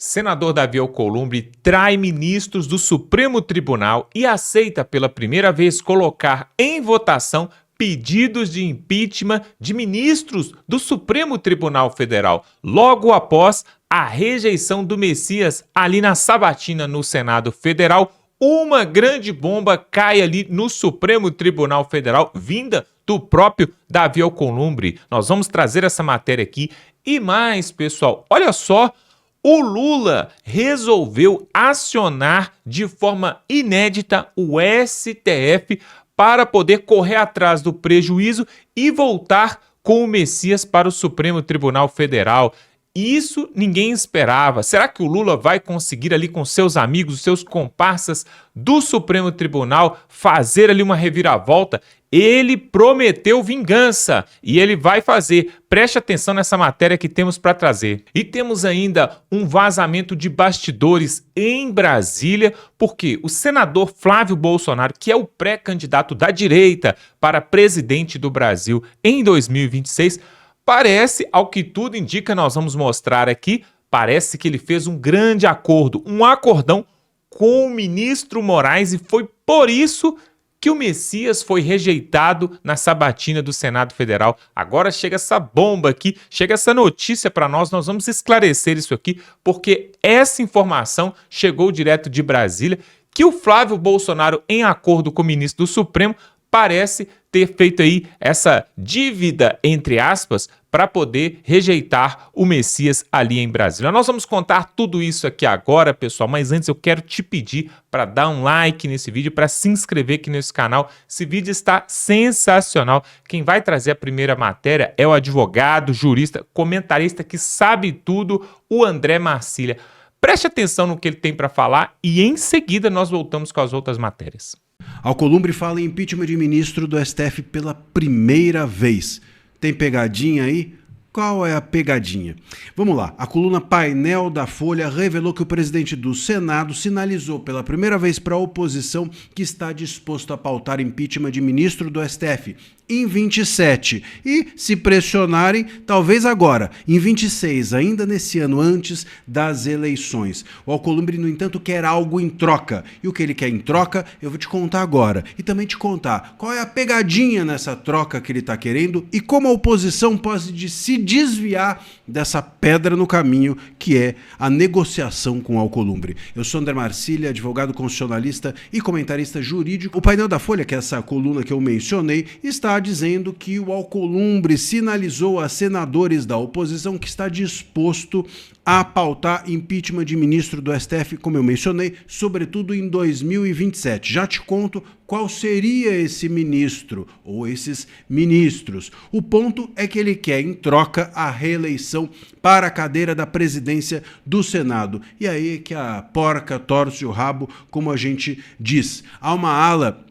Senador Davi Alcolumbre trai ministros do Supremo Tribunal e aceita pela primeira vez colocar em votação pedidos de impeachment de ministros do Supremo Tribunal Federal, logo após a rejeição do Messias ali na sabatina no Senado Federal. Uma grande bomba cai ali no Supremo Tribunal Federal, vinda do próprio Davi Alcolumbre. Nós vamos trazer essa matéria aqui. E mais, pessoal, olha só, o Lula resolveu acionar de forma inédita o STF para poder correr atrás do prejuízo e voltar com o Messias para o Supremo Tribunal Federal. Isso ninguém esperava. Será que o Lula vai conseguir ali com seus amigos, seus comparsas do Supremo Tribunal fazer ali uma reviravolta? Ele prometeu vingança e ele vai fazer. Preste atenção nessa matéria que temos para trazer. E temos ainda um vazamento de bastidores em Brasília, porque o senador Flávio Bolsonaro, que é o pré-candidato da direita para presidente do Brasil em 2026, parece, ao que tudo indica, nós vamos mostrar aqui, parece que ele fez um grande acordo, um acordão com o ministro Moraes, e foi por isso que o Messias foi rejeitado na sabatina do Senado Federal. Agora chega essa bomba aqui, chega essa notícia para nós vamos esclarecer isso aqui, porque essa informação chegou direto de Brasília, que o Flávio Bolsonaro, em acordo com o ministro do Supremo, parece ter feito aí essa dívida, entre aspas, para poder rejeitar o Messias ali em Brasília. Nós vamos contar tudo isso aqui agora, pessoal, mas antes eu quero te pedir para dar um like nesse vídeo, para se inscrever aqui nesse canal. Esse vídeo está sensacional. Quem vai trazer a primeira matéria é o advogado, jurista, comentarista que sabe tudo, o André Marcília. Preste atenção no que ele tem para falar e em seguida nós voltamos com as outras matérias. Alcolumbre fala em impeachment de ministro do STF pela primeira vez. Tem pegadinha aí? Qual é a pegadinha? Vamos lá. A coluna Painel da Folha revelou que o presidente do Senado sinalizou pela primeira vez para a oposição que está disposto a pautar impeachment de ministro do STF em 27 e, se pressionarem, talvez agora, em 26, ainda nesse ano antes das eleições. O Alcolumbre, no entanto, quer algo em troca. E o que ele quer em troca, eu vou te contar agora. E também te contar qual é a pegadinha nessa troca que ele está querendo e como a oposição pode se desviar dessa pedra no caminho que é a negociação com o Alcolumbre. Eu sou André Marcília, advogado constitucionalista e comentarista jurídico. O Painel da Folha, que é essa coluna que eu mencionei, está dizendo que o Alcolumbre sinalizou a senadores da oposição que está disposto a pautar impeachment de ministro do STF, como eu mencionei, sobretudo em 2027. Já te conto qual seria esse ministro ou esses ministros. O ponto é que ele quer, em troca, a reeleição para a cadeira da presidência do Senado. E aí é que a porca torce o rabo, como a gente diz. Há uma ala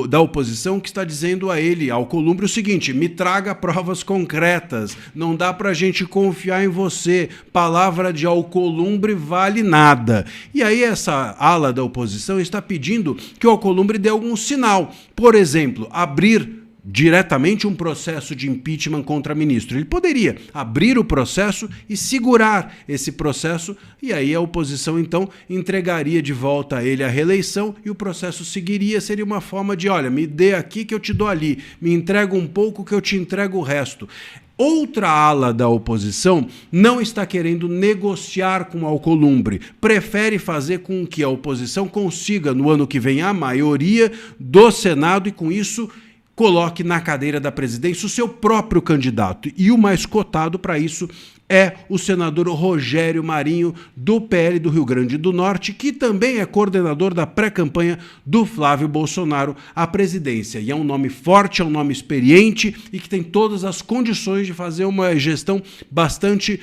da oposição que está dizendo a ele, ao Alcolumbre, o seguinte: me traga provas concretas, não dá pra gente confiar em você, palavra de Alcolumbre vale nada. E aí essa ala da oposição está pedindo que o Alcolumbre dê algum sinal, por exemplo, abrir diretamente um processo de impeachment contra ministro. Ele poderia abrir o processo e segurar esse processo, e aí a oposição então entregaria de volta a ele a reeleição e o processo seguiria. Seria uma forma de, olha, me dê aqui que eu te dou ali, me entrega um pouco que eu te entrego o resto. Outra ala da oposição não está querendo negociar com o Alcolumbre, prefere fazer com que a oposição consiga no ano que vem a maioria do Senado e com isso coloque na cadeira da presidência o seu próprio candidato. E o mais cotado para isso é o senador Rogério Marinho, do PL do Rio Grande do Norte, que também é coordenador da pré-campanha do Flávio Bolsonaro à presidência. E é um nome forte, é um nome experiente e que tem todas as condições de fazer uma gestão bastante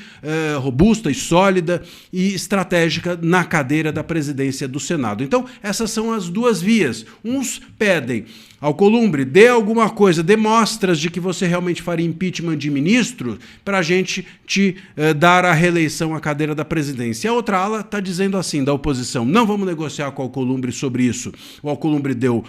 robusta e sólida e estratégica na cadeira da presidência do Senado. Então, essas são as duas vias. Uns pedem: Alcolumbre, dê alguma coisa, dê mostras de que você realmente faria impeachment de ministro para a gente te de dar a reeleição à cadeira da presidência. A outra ala está dizendo assim, da oposição, não vamos negociar com o Alcolumbre sobre isso. O Alcolumbre deu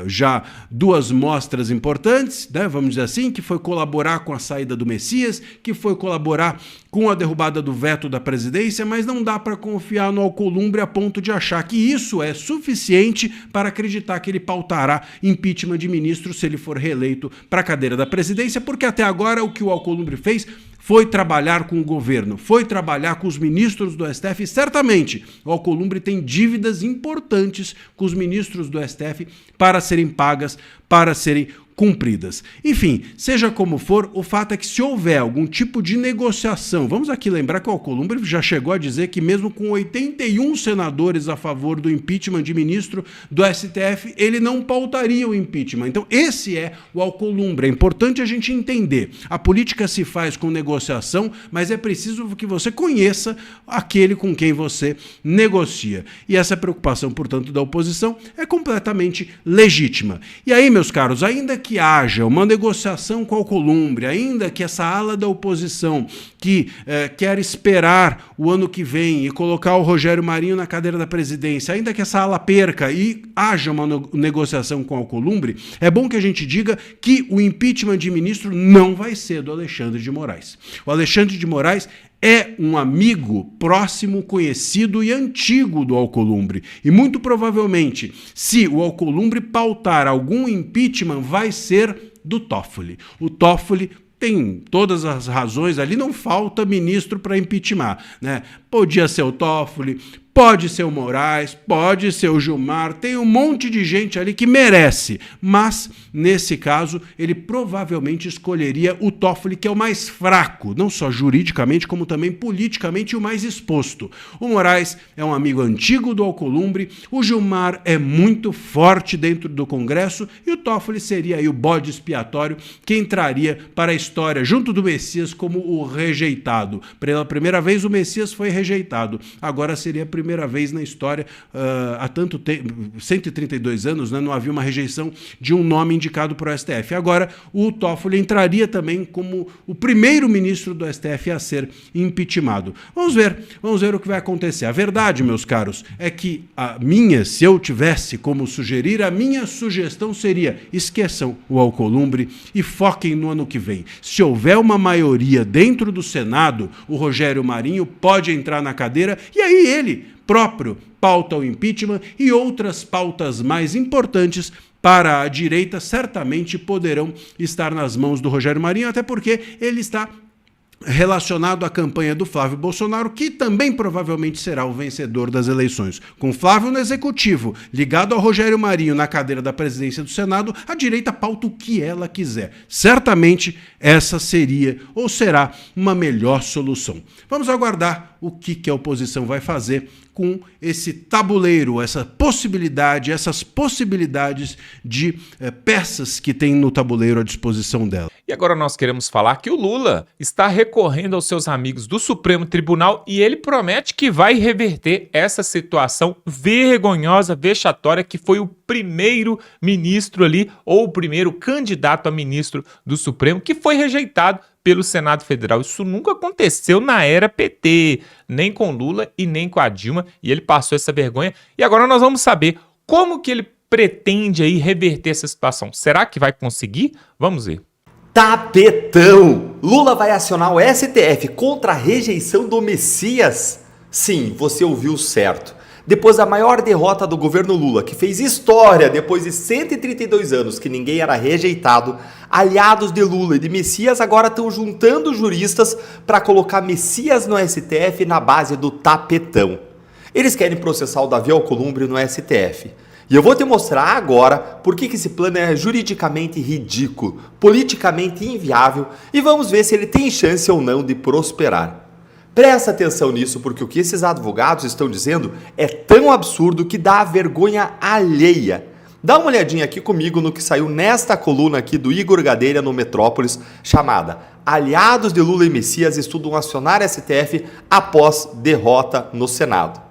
já duas mostras importantes, né, vamos dizer assim, que foi colaborar com a saída do Messias, que foi colaborar com a derrubada do veto da presidência, mas não dá para confiar no Alcolumbre a ponto de achar que isso é suficiente para acreditar que ele pautará impeachment de ministro se ele for reeleito para a cadeira da presidência, porque até agora o que o Alcolumbre fez foi trabalhar com o governo, foi trabalhar com os ministros do STF, e certamente o Alcolumbre tem dívidas importantes com os ministros do STF para serem pagas, para serem cumpridas. Enfim, seja como for, o fato é que se houver algum tipo de negociação, vamos aqui lembrar que o Alcolumbre já chegou a dizer que mesmo com 81 senadores a favor do impeachment de ministro do STF, ele não pautaria o impeachment. Então esse é o Alcolumbre. É importante a gente entender. A política se faz com negociação, mas é preciso que você conheça aquele com quem você negocia. E essa preocupação, portanto, da oposição é completamente legítima. E aí, meus caros, ainda que haja uma negociação com o Alcolumbre, ainda que essa ala da oposição que quer esperar o ano que vem e colocar o Rogério Marinho na cadeira da presidência, ainda que essa ala perca e haja uma negociação com o Alcolumbre, é bom que a gente diga que o impeachment de ministro não vai ser do Alexandre de Moraes. O Alexandre de Moraes é um amigo próximo, conhecido e antigo do Alcolumbre. E muito provavelmente, se o Alcolumbre pautar algum impeachment, vai ser do Toffoli. O Toffoli tem todas as razões ali, não falta ministro para impeachment, né? Podia ser o Toffoli, pode ser o Moraes, pode ser o Gilmar, tem um monte de gente ali que merece, mas nesse caso ele provavelmente escolheria o Toffoli, que é o mais fraco, não só juridicamente como também politicamente o mais exposto. O Moraes é um amigo antigo do Alcolumbre, o Gilmar é muito forte dentro do Congresso e o Toffoli seria aí o bode expiatório que entraria para a história junto do Messias como o rejeitado. Pela primeira vez o Messias foi rejeitado, agora seria a primeira vez na história, há tanto tempo, 132 anos, né, não havia uma rejeição de um nome indicado para o STF. Agora, o Toffoli entraria também como o primeiro ministro do STF a ser impeachmentado. Vamos ver o que vai acontecer. A verdade, meus caros, é que se eu tivesse como sugerir, a minha sugestão seria: esqueçam o Alcolumbre e foquem no ano que vem. Se houver uma maioria dentro do Senado, o Rogério Marinho pode entrar na cadeira e aí ele próprio pauta o impeachment e outras pautas mais importantes para a direita certamente poderão estar nas mãos do Rogério Marinho, até porque ele está relacionado à campanha do Flávio Bolsonaro, que também provavelmente será o vencedor das eleições. Com Flávio no executivo, ligado ao Rogério Marinho na cadeira da presidência do Senado, a direita pauta o que ela quiser. Certamente essa seria ou será uma melhor solução. Vamos aguardar o que a oposição vai fazer com esse tabuleiro, essas possibilidades de peças que tem no tabuleiro à disposição dela. E agora nós queremos falar que o Lula está recorrendo aos seus amigos do Supremo Tribunal e ele promete que vai reverter essa situação vergonhosa, vexatória, que foi o primeiro ministro ali, ou o primeiro candidato a ministro do Supremo, que foi rejeitado pelo Senado Federal. Isso nunca aconteceu na era PT, nem com Lula e nem com a Dilma, e ele passou essa vergonha. E agora nós vamos saber como que ele pretende aí reverter essa situação. Será que vai conseguir? Vamos ver. Tapetão! Lula vai acionar o STF contra a rejeição do Messias? Sim, você ouviu certo. Depois da maior derrota do governo Lula, que fez história depois de 132 anos que ninguém era rejeitado, aliados de Lula e de Messias agora estão juntando juristas para colocar Messias no STF na base do tapetão. Eles querem processar o Davi Alcolumbre no STF. E eu vou te mostrar agora por que esse plano é juridicamente ridículo, politicamente inviável, e vamos ver se ele tem chance ou não de prosperar. Presta atenção nisso, porque o que esses advogados estão dizendo é tão absurdo que dá vergonha alheia. Dá uma olhadinha aqui comigo no que saiu nesta coluna aqui do Igor Gadelha no Metrópolis, chamada Aliados de Lula e Messias estudam acionar STF após derrota no Senado.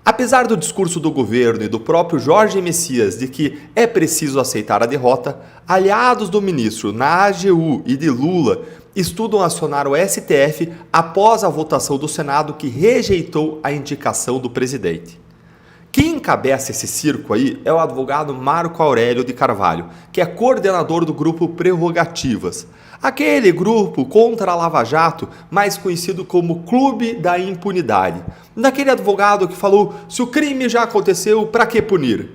Apesar do discurso do governo e do próprio Jorge Messias de que é preciso aceitar a derrota, aliados do ministro na AGU e de Lula estudam acionar o STF após a votação do Senado que rejeitou a indicação do presidente. Quem encabeça esse circo aí é o advogado Marco Aurélio de Carvalho, que é coordenador do grupo Prerrogativas, aquele grupo contra a Lava Jato, mais conhecido como Clube da Impunidade. Daquele advogado que falou, se o crime já aconteceu, para que punir?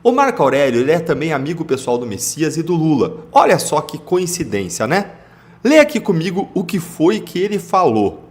O Marco Aurélio ele é também amigo pessoal do Messias e do Lula. Olha só que coincidência, né? Lê aqui comigo o que foi que ele falou.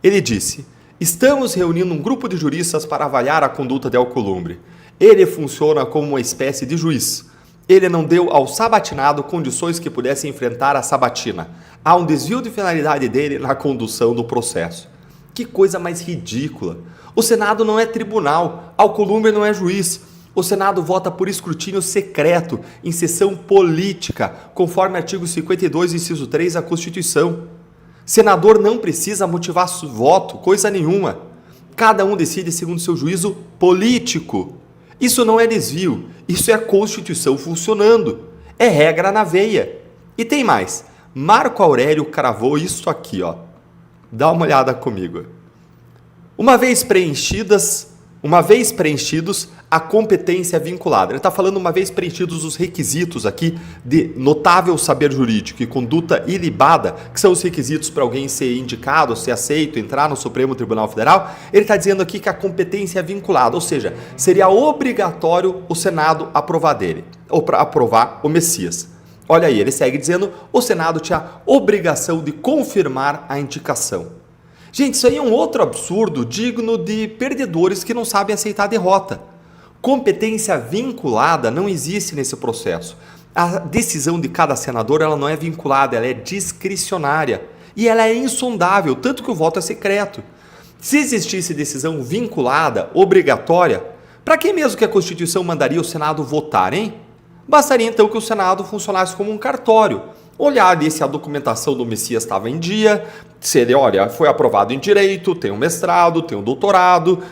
Ele disse: estamos reunindo um grupo de juristas para avaliar a conduta de Alcolumbre. Ele funciona como uma espécie de juiz. Ele não deu ao sabatinado condições que pudessem enfrentar a sabatina. Há um desvio de finalidade dele na condução do processo. Que coisa mais ridícula. O Senado não é tribunal, Alcolumbre não é juiz. O Senado vota por escrutínio secreto, em sessão política, conforme artigo 52, inciso 3 da Constituição. Senador não precisa motivar voto, coisa nenhuma. Cada um decide segundo seu juízo político. Isso não é desvio, isso é a Constituição funcionando. É regra na veia. E tem mais. Marco Aurélio cravou isso aqui, ó. Dá uma olhada comigo. Uma vez preenchidos, a competência é vinculada. Ele está falando uma vez preenchidos os requisitos aqui de notável saber jurídico e conduta ilibada, que são os requisitos para alguém ser indicado, ser aceito, entrar no Supremo Tribunal Federal. Ele está dizendo aqui que a competência é vinculada, ou seja, seria obrigatório o Senado aprovar dele, ou para aprovar o Messias. Olha aí, ele segue dizendo, o Senado tinha obrigação de confirmar a indicação. Gente, isso aí é um outro absurdo digno de perdedores que não sabem aceitar a derrota. Competência vinculada não existe nesse processo. A decisão de cada senador ela não é vinculada, ela é discricionária. E ela é insondável, tanto que o voto é secreto. Se existisse decisão vinculada, obrigatória, para que mesmo que a Constituição mandaria o Senado votar, hein? Bastaria então que o Senado funcionasse como um cartório. Olhar ali se a documentação do Messias estava em dia, se ele, olha, foi aprovado em direito, tem um mestrado, tem um doutorado,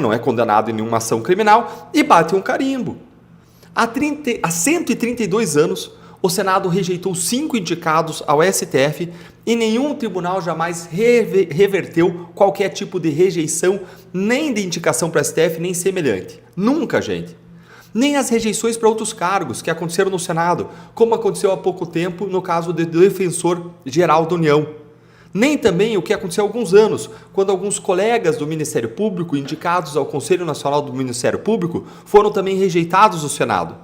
não é condenado em nenhuma ação criminal, e bate um carimbo. Há 132 anos, o Senado rejeitou 5 indicados ao STF e nenhum tribunal jamais reverteu qualquer tipo de rejeição, nem de indicação para o STF, nem semelhante. Nunca, gente. Nem as rejeições para outros cargos que aconteceram no Senado, como aconteceu há pouco tempo no caso do Defensor-Geral da União. Nem também o que aconteceu há alguns anos, quando alguns colegas do Ministério Público, indicados ao Conselho Nacional do Ministério Público, foram também rejeitados no Senado.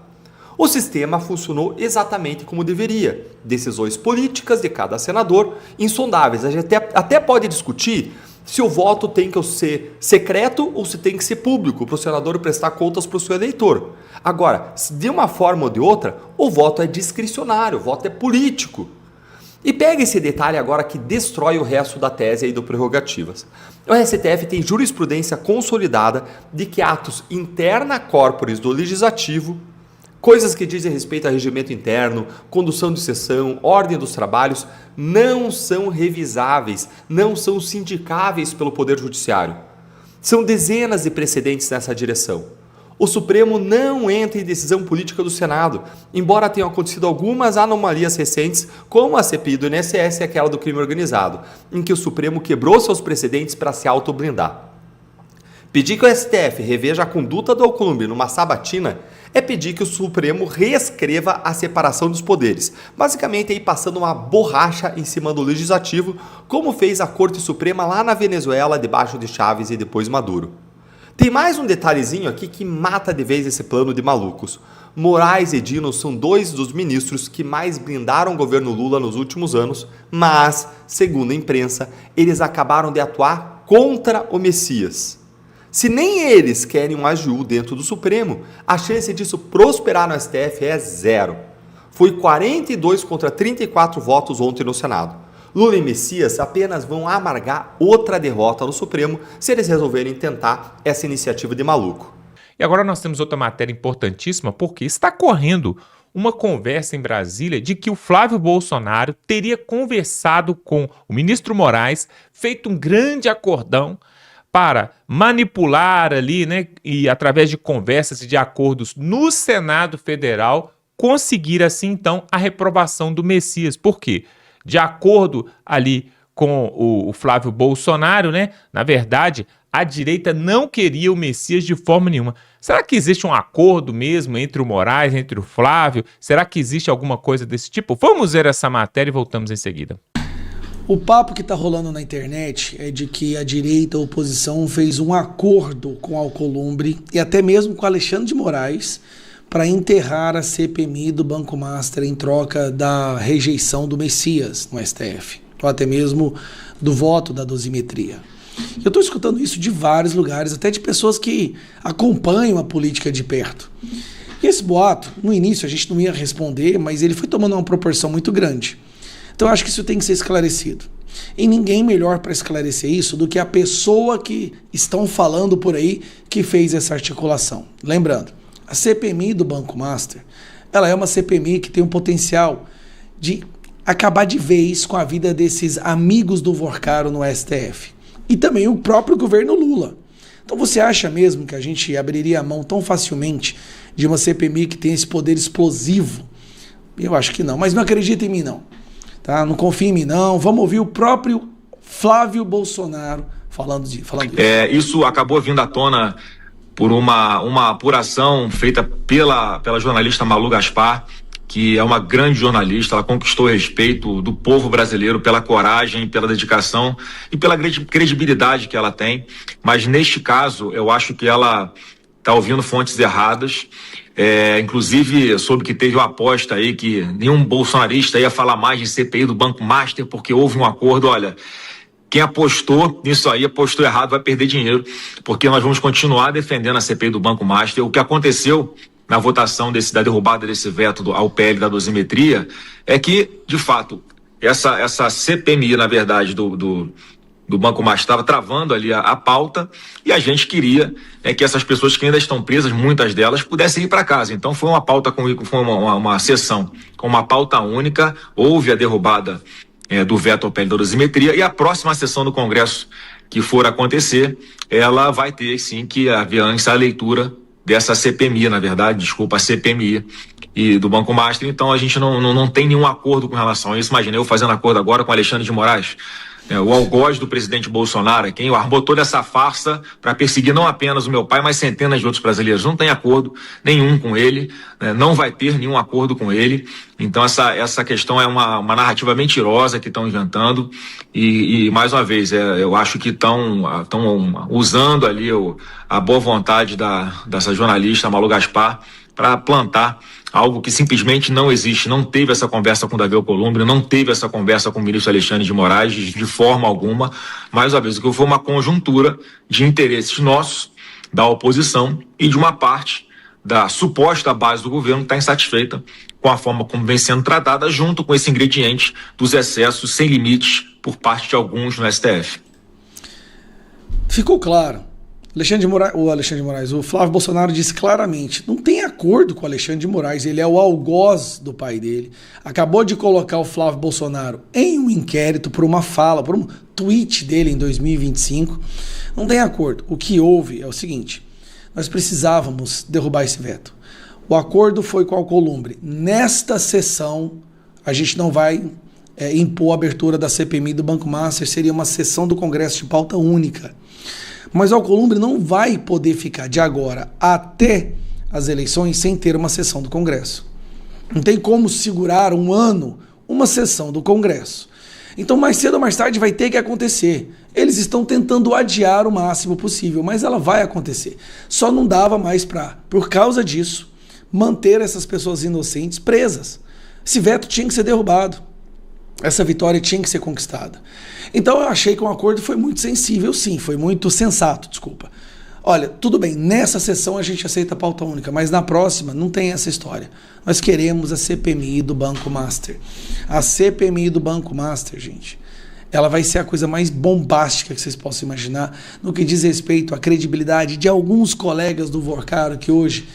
O sistema funcionou exatamente como deveria. Decisões políticas de cada senador, insondáveis. A gente até pode discutir se o voto tem que ser secreto ou se tem que ser público, para o senador prestar contas para o seu eleitor. Agora, de uma forma ou de outra, o voto é discricionário, o voto é político. E pega esse detalhe agora que destrói o resto da tese aí do Prerrogativas. O STF tem jurisprudência consolidada de que atos interna corporis do Legislativo, coisas que dizem respeito a regimento interno, condução de sessão, ordem dos trabalhos, não são revisáveis, não são sindicáveis pelo Poder Judiciário. São dezenas de precedentes nessa direção. O Supremo não entra em decisão política do Senado, embora tenham acontecido algumas anomalias recentes, como a CPI do INSS e aquela do crime organizado, em que o Supremo quebrou seus precedentes para se autoblindar. Pedir que o STF reveja a conduta do Alcolumbre numa sabatina é pedir que o Supremo reescreva a separação dos poderes, basicamente aí passando uma borracha em cima do Legislativo, como fez a Corte Suprema lá na Venezuela, debaixo de Chávez e depois Maduro. Tem mais um detalhezinho aqui que mata de vez esse plano de malucos. Moraes e Dino são 2 dos ministros que mais blindaram o governo Lula nos últimos anos, mas, segundo a imprensa, eles acabaram de atuar contra o Messias. Se nem eles querem um AGU dentro do Supremo, a chance disso prosperar no STF é 0. Foi 42 contra 34 votos ontem no Senado. Lula e Messias apenas vão amargar outra derrota no Supremo se eles resolverem tentar essa iniciativa de maluco. E agora nós temos outra matéria importantíssima, porque está correndo uma conversa em Brasília de que o Flávio Bolsonaro teria conversado com o ministro Moraes, feito um grande acordão para manipular ali, né, e através de conversas e de acordos no Senado Federal, conseguir assim então a reprovação do Messias. Por quê? de acordo ali com o Flávio Bolsonaro, né? Na verdade, a direita não queria o Messias de forma nenhuma. Será que existe um acordo mesmo entre o Moraes, entre o Flávio? Será que existe alguma coisa desse tipo? Vamos ver essa matéria e voltamos em seguida. O papo que tá rolando na internet é de que a direita, a oposição, fez um acordo com Alcolumbre e até mesmo com Alexandre de Moraes para enterrar a CPMI do Banco Master em troca da rejeição do Messias no STF, ou até mesmo do voto da dosimetria. Eu estou escutando isso de vários lugares, até de pessoas que acompanham a política de perto. E esse boato, no início a gente não ia responder, mas ele foi tomando uma proporção muito grande. Então eu acho que isso tem que ser esclarecido. E ninguém melhor para esclarecer isso do que a pessoa que estão falando por aí que fez essa articulação. Lembrando, a CPMI do Banco Master, ela é uma CPMI que tem um potencial de acabar de vez com a vida desses amigos do Vorcaro no STF. E também o próprio governo Lula. Então você acha mesmo que a gente abriria a mão tão facilmente de uma CPMI que tem esse poder explosivo? Eu acho que não, mas não acredita em mim não. Tá? Não confia em mim não. Vamos ouvir o próprio Flávio Bolsonaro falando isso. Isso acabou vindo à tona por uma apuração feita pela jornalista Malu Gaspar, que é uma grande jornalista. Ela conquistou o respeito do povo brasileiro pela coragem, pela dedicação e pela credibilidade que ela tem. Mas neste caso, eu acho que ela está ouvindo fontes erradas. Inclusive, eu soube que teve uma aposta aí que nenhum bolsonarista ia falar mais de CPI do Banco Master porque houve um acordo. Olha, quem apostou nisso aí, apostou errado, vai perder dinheiro, porque nós vamos continuar defendendo a CPI do Banco Master. O que aconteceu na votação da derrubada desse veto ao PL da dosimetria é que, de fato, essa CPMI, na verdade, do Banco Master estava travando ali a pauta, e a gente queria que essas pessoas que ainda estão presas, muitas delas, pudessem ir para casa. Então foi uma pauta foi uma sessão com uma pauta única. Houve a derrubada do veto ao PL da dosimetria, e a próxima sessão do Congresso que for acontecer, ela vai ter sim que haver antes a leitura dessa CPMI, na verdade, a CPMI e do Banco Master. Então a gente não tem nenhum acordo com relação a isso. Imagina eu fazendo acordo agora com Alexandre de Moraes, o algoz do presidente Bolsonaro, quem armou toda essa farsa para perseguir não apenas o meu pai, mas centenas de outros brasileiros. Não tem acordo nenhum com ele, não vai ter nenhum acordo com ele. Então essa questão é uma narrativa mentirosa que estão inventando, e mais uma vez, eu acho que estão usando ali a boa vontade dessa jornalista Malu Gaspar para plantar algo que simplesmente não existe. Não teve essa conversa com Davi Alcolumbre, não teve essa conversa com o ministro Alexandre de Moraes de forma alguma. Mais uma vez, o que foi uma conjuntura de interesses nossos, da oposição, e de uma parte da suposta base do governo que está insatisfeita com a forma como vem sendo tratada, junto com esse ingrediente dos excessos sem limites por parte de alguns no STF. Ficou claro. O Flávio Bolsonaro disse claramente, não tem acordo com o Alexandre de Moraes, ele é o algoz do pai dele. Acabou de colocar o Flávio Bolsonaro em um inquérito por uma fala, por um tweet dele em 2025. Não tem acordo. O que houve é o seguinte, nós precisávamos derrubar esse veto. O acordo foi com o Alcolumbre. Nesta sessão, a gente não vai impor a abertura da CPMI do Banco Master, seria uma sessão do Congresso de pauta única. Mas o Alcolumbre não vai poder ficar de agora até as eleições sem ter uma sessão do Congresso. Não tem como segurar um ano uma sessão do Congresso. Então, mais cedo ou mais tarde vai ter que acontecer. Eles estão tentando adiar o máximo possível, mas ela vai acontecer. Só não dava mais para, por causa disso, manter essas pessoas inocentes presas. Esse veto tinha que ser derrubado. Essa vitória tinha que ser conquistada. Então eu achei que o acordo foi muito sensível, sim, foi muito sensato, desculpa. Olha, tudo bem, nessa sessão a gente aceita a pauta única, mas na próxima não tem essa história. Nós queremos a CPMI do Banco Master. A CPMI do Banco Master, gente, ela vai ser a coisa mais bombástica que vocês possam imaginar no que diz respeito à credibilidade de alguns colegas do Vorcaro que hoje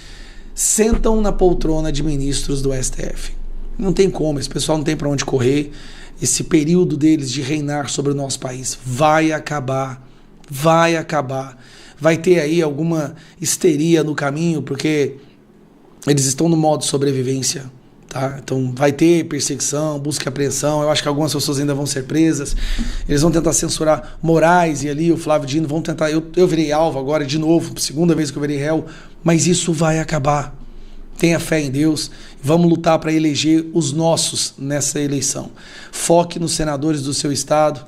sentam na poltrona de ministros do STF. Não tem como, esse pessoal não tem para onde correr. Esse período deles de reinar sobre o nosso país vai acabar. Vai ter aí alguma histeria no caminho, porque eles estão no modo sobrevivência Tá? Então vai ter perseguição, busca e apreensão. Eu acho que algumas pessoas ainda vão ser presas. Eles vão tentar censurar Moraes e ali o Flávio Dino vão tentar. Eu virei alvo agora de novo, segunda vez que eu virei réu, mas isso vai acabar. Tenha fé em Deus. Vamos lutar para eleger os nossos nessa eleição. Foque nos senadores do seu estado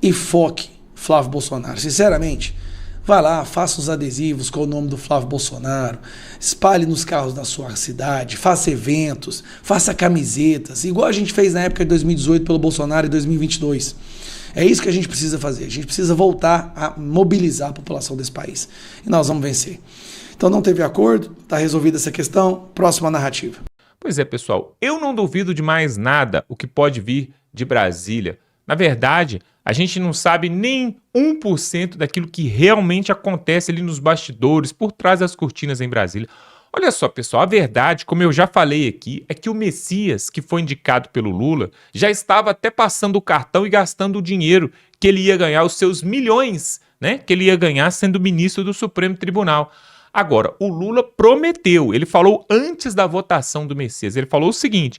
e foque Flávio Bolsonaro. Sinceramente, vai lá, faça os adesivos com o nome do Flávio Bolsonaro, espalhe nos carros da sua cidade, faça eventos, faça camisetas, igual a gente fez na época de 2018 pelo Bolsonaro e 2022. É isso que a gente precisa fazer. A gente precisa voltar a mobilizar a população desse país. E nós vamos vencer. Então não teve acordo, está resolvida essa questão, próxima narrativa. Pois é, pessoal, eu não duvido de mais nada o que pode vir de Brasília. Na verdade, a gente não sabe nem 1% daquilo que realmente acontece ali nos bastidores, por trás das cortinas em Brasília. Olha só, pessoal, a verdade, como eu já falei aqui, é que o Messias, que foi indicado pelo Lula, já estava até passando o cartão e gastando o dinheiro que ele ia ganhar, os seus milhões, né, que ele ia ganhar sendo ministro do Supremo Tribunal. Agora, o Lula prometeu, ele falou antes da votação do Messias, ele falou o seguinte,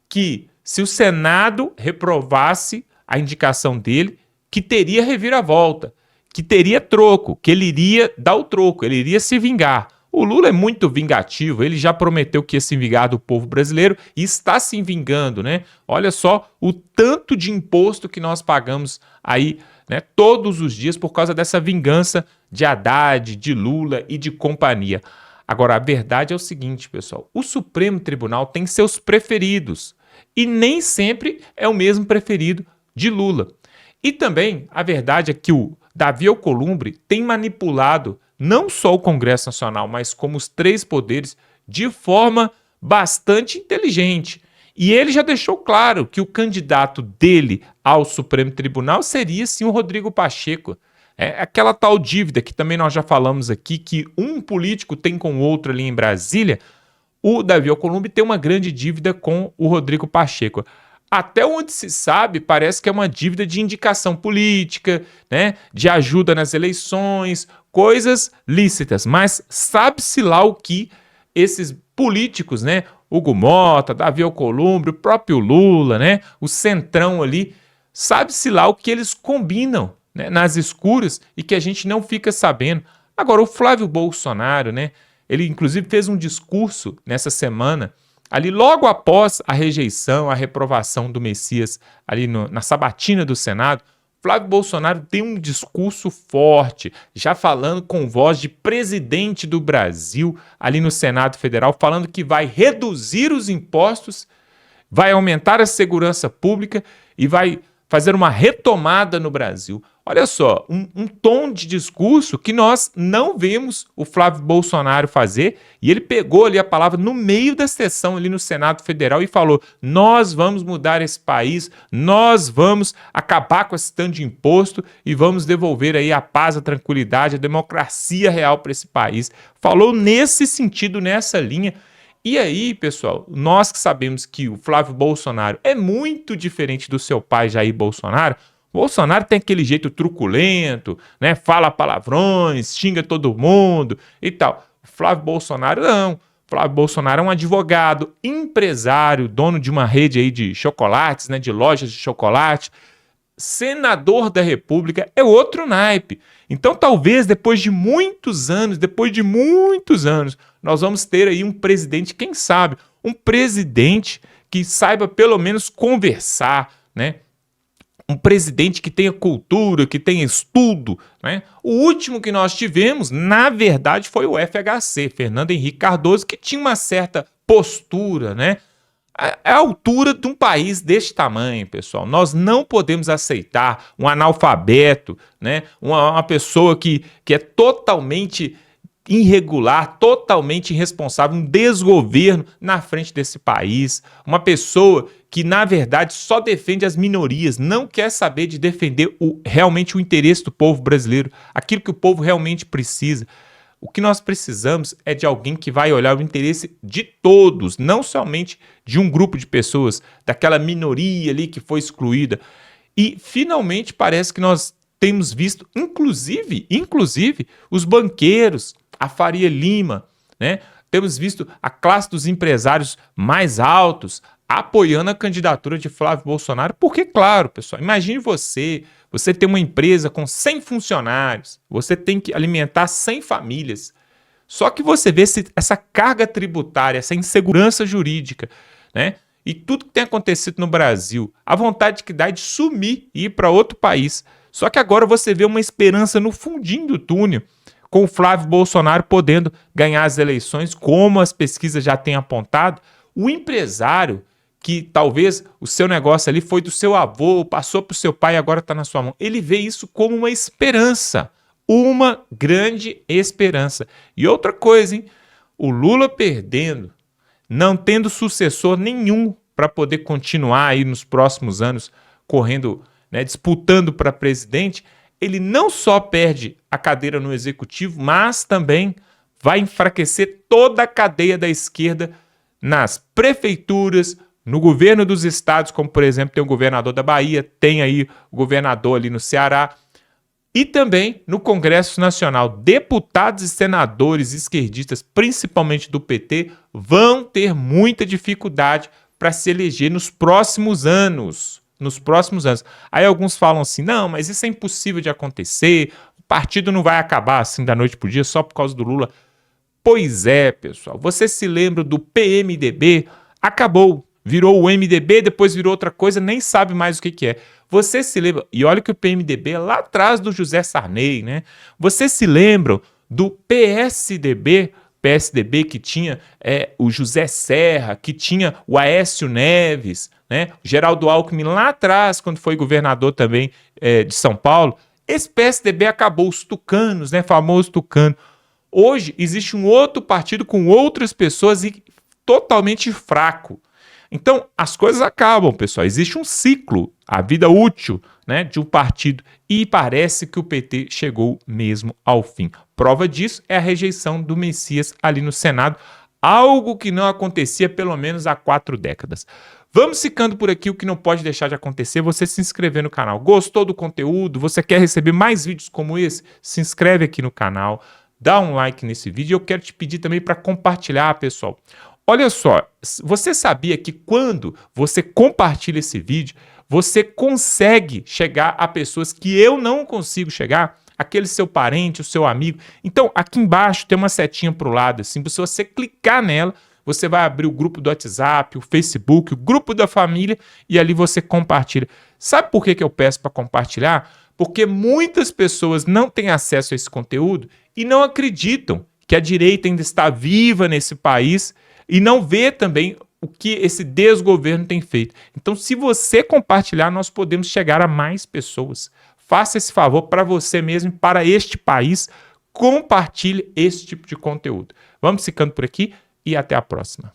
que se o Senado reprovasse a indicação dele, que teria reviravolta, que teria troco, que ele iria dar o troco, ele iria se vingar. O Lula é muito vingativo, ele já prometeu que ia se vingar do povo brasileiro e está se vingando, né? Olha só o tanto de imposto que nós pagamos aí, né, todos os dias por causa dessa vingança de Haddad, de Lula e de companhia. Agora, a verdade é o seguinte, pessoal, o Supremo Tribunal tem seus preferidos e nem sempre é o mesmo preferido de Lula. E também a verdade é que o Davi Alcolumbre tem manipulado não só o Congresso Nacional, mas como os três poderes de forma bastante inteligente. E ele já deixou claro que o candidato dele ao Supremo Tribunal seria sim o Rodrigo Pacheco. É aquela tal dívida que também nós já falamos aqui, que um político tem com o outro ali em Brasília. O Davi Alcolumbre tem uma grande dívida com o Rodrigo Pacheco. Até onde se sabe, parece que é uma dívida de indicação política, né, de ajuda nas eleições, coisas lícitas, mas sabe-se lá o que esses políticos, né, Hugo Mota, Davi Alcolumbre, o próprio Lula, né, o centrão ali, sabe-se lá o que eles combinam, né, nas escuras e que a gente não fica sabendo. Agora, o Flávio Bolsonaro, né, ele inclusive fez um discurso nessa semana, ali logo após a rejeição, a reprovação do Messias, ali na sabatina do Senado, Flávio Bolsonaro tem um discurso forte, já falando com voz de presidente do Brasil, ali no Senado Federal, falando que vai reduzir os impostos, vai aumentar a segurança pública e vai fazer uma retomada no Brasil. Olha só, um tom de discurso que nós não vemos o Flávio Bolsonaro fazer, e ele pegou ali a palavra no meio da sessão ali no Senado Federal e falou: nós vamos mudar esse país, nós vamos acabar com esse tanto de imposto e vamos devolver aí a paz, a tranquilidade, a democracia real para esse país. Falou nesse sentido, nessa linha. E aí, pessoal, nós que sabemos que o Flávio Bolsonaro é muito diferente do seu pai Jair Bolsonaro, Bolsonaro tem aquele jeito truculento, né? Fala palavrões, xinga todo mundo e tal. O Flávio Bolsonaro não. O Flávio Bolsonaro é um advogado, empresário, dono de uma rede aí de chocolates, né? De lojas de chocolate. Senador da República, é outro naipe. Então, talvez, depois de muitos anos, nós vamos ter aí um presidente, quem sabe, um presidente que saiba pelo menos conversar, né? Um presidente que tenha cultura, que tenha estudo, né? O último que nós tivemos, na verdade, foi o FHC, Fernando Henrique Cardoso, que tinha uma certa postura, né? A altura de um país deste tamanho, pessoal. Nós não podemos aceitar um analfabeto, né? Uma pessoa que é totalmente irregular, totalmente irresponsável, um desgoverno na frente desse país, uma pessoa que, na verdade, só defende as minorias, não quer saber de defender realmente o interesse do povo brasileiro, aquilo que o povo realmente precisa. O que nós precisamos é de alguém que vai olhar o interesse de todos, não somente de um grupo de pessoas, daquela minoria ali que foi excluída. E, finalmente, parece que nós temos visto, inclusive, os banqueiros, a Faria Lima, né? temos visto a classe dos empresários mais altos apoiando a candidatura de Flávio Bolsonaro, porque, claro, pessoal, imagine você tem uma empresa com 100 funcionários, você tem que alimentar 100 famílias, só que você vê essa carga tributária, essa insegurança jurídica, né? E tudo que tem acontecido no Brasil, a vontade que dá é de sumir e ir para outro país. Só que agora você vê uma esperança no fundinho do túnel, com o Flávio Bolsonaro podendo ganhar as eleições, como as pesquisas já têm apontado. O empresário, que talvez o seu negócio ali foi do seu avô, passou para o seu pai e agora está na sua mão, ele vê isso como uma esperança, uma grande esperança. E outra coisa, hein? O Lula perdendo, não tendo sucessor nenhum para poder continuar aí nos próximos anos correndo, né, disputando para presidente, ele não só perde a cadeira no executivo, mas também vai enfraquecer toda a cadeia da esquerda nas prefeituras, no governo dos estados, como por exemplo tem o governador da Bahia, tem aí o governador ali no Ceará, e também no Congresso Nacional. Deputados e senadores esquerdistas, principalmente do PT, vão ter muita dificuldade para se eleger nos próximos anos. Aí alguns falam assim, não, mas isso é impossível de acontecer, o partido não vai acabar assim da noite para o dia só por causa do Lula. Pois é, pessoal, você se lembra do PMDB? Acabou, virou o MDB, depois virou outra coisa, nem sabe mais o que é. Você se lembra, e olha que o PMDB é lá atrás do José Sarney, né? Você se lembra do PSDB que tinha o José Serra, que tinha o Aécio Neves, né? Geraldo Alckmin lá atrás, quando foi governador também de São Paulo. Esse PSDB acabou, os tucanos, né? Famoso tucano. Hoje existe um outro partido com outras pessoas e totalmente fraco. Então, as coisas acabam, pessoal. Existe um ciclo, a vida útil, né, de um partido. E parece que o PT chegou mesmo ao fim. Prova disso é a rejeição do Messias ali no Senado. Algo que não acontecia pelo menos há 4 décadas. Vamos ficando por aqui. O que não pode deixar de acontecer é você se inscrever no canal. Gostou do conteúdo? Você quer receber mais vídeos como esse? Se inscreve aqui no canal. Dá um like nesse vídeo. Eu quero te pedir também para compartilhar, pessoal. Olha só, você sabia que quando você compartilha esse vídeo, você consegue chegar a pessoas que eu não consigo chegar? Aquele seu parente, o seu amigo. Então, aqui embaixo tem uma setinha para o lado, assim, se você clicar nela, você vai abrir o grupo do WhatsApp, o Facebook, o grupo da família e ali você compartilha. Sabe por que eu peço para compartilhar? Porque muitas pessoas não têm acesso a esse conteúdo e não acreditam que a direita ainda está viva nesse país e não vê também o que esse desgoverno tem feito. Então, se você compartilhar, nós podemos chegar a mais pessoas. Faça esse favor para você mesmo, para este país. Compartilhe esse tipo de conteúdo. Vamos ficando por aqui e até a próxima.